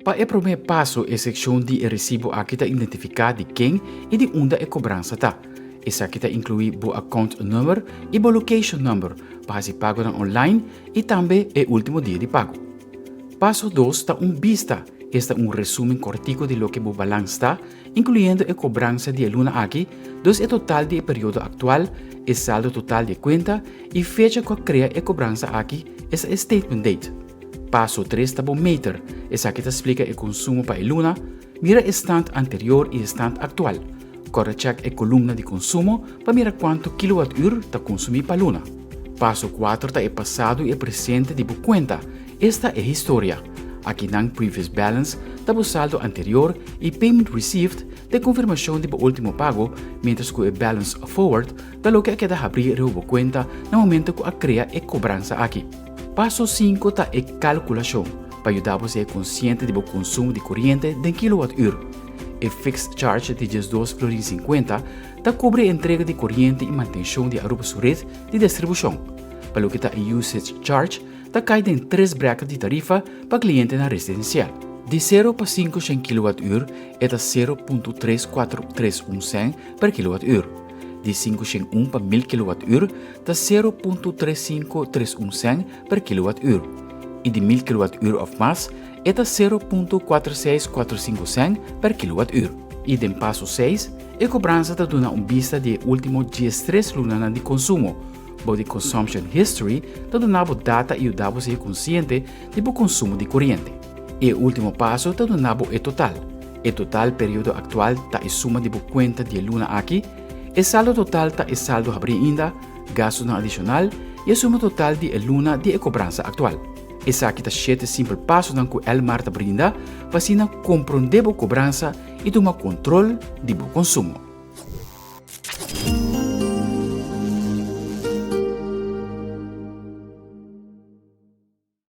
Para o primeiro passo, a seção de recibo aqui está identificar de quem e de onde a cobrança está. Essa aqui está inclui o account number e o location number para se pagar online e também o último dia de pago. Passo 2 está vista. Este é resumo cortico de lo que o balanço está, incluindo a cobrança de luna aqui, dos o total de período atual, o saldo total de conta e fecha que cria a cobrança aqui, essa é statement date. Passo 3 está o meter. Essa aqui explica o consumo para a luna, mira o stand anterior e o stand atual. Corre check a coluna de consumo para mirar quanto kilowattuur está consumido para a luna. Passo 4 está o passado e o presente de boa conta. Esta é a história. Aqui na previous balance está o saldo anterior e payment received de confirmação de último pago, mientras que o balance forward está lo que queda abrir a boa conta no momento que cria a cobrança aqui. Passo 5 está a calculação, para ajudar você a ser consciente do consumo de corriente de kilowattuur. O fixed charge de $2,50 está cobre a entrega de corriente e manutenção de aruba sua rede de distribuição. Para o que está a usage charge, está caído em 3 brackets de tarifa para cliente na residencial. De 0 para 5 kWh é 0.3431 cent per kWh. De 501 para 1000 kWh está 0.3531 cent per kWh. E de 1000 kWh of mais é 0.4645 cent per kWh. E de passo 6, a cobrança está dando vista de último 13 lunas de consumo. De consumption history está dando data e ajudar você consciente do consumo de corriente. E o último passo está dando o total. O total período atual está a suma de conta de luna aqui, o saldo total está a saldo abrir ainda, gastos não adicional e a suma total de luna de cobrança atual. Esaki está 7 simples passos que o ELMAR está brinda para Compronde a cobrança e tomar controle do consumo.